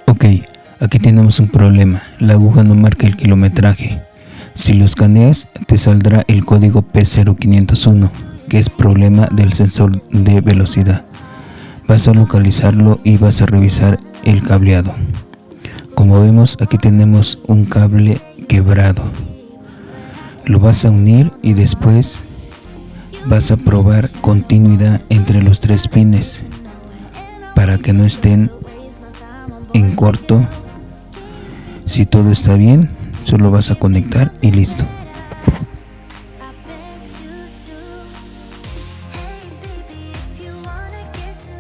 Ok, aquí tenemos un problema. La aguja no marca el kilometraje. Si lo escaneas, te saldrá el código P0501, que es problema del sensor de velocidad. Vas a localizarlo y vas a revisar el cableado. Como vemos, aquí tenemos un cable quebrado. Lo vas a unir y después vas a probar continuidad entre los 3 pines para que no estén en corto. Si todo está bien, solo vas a conectar y listo.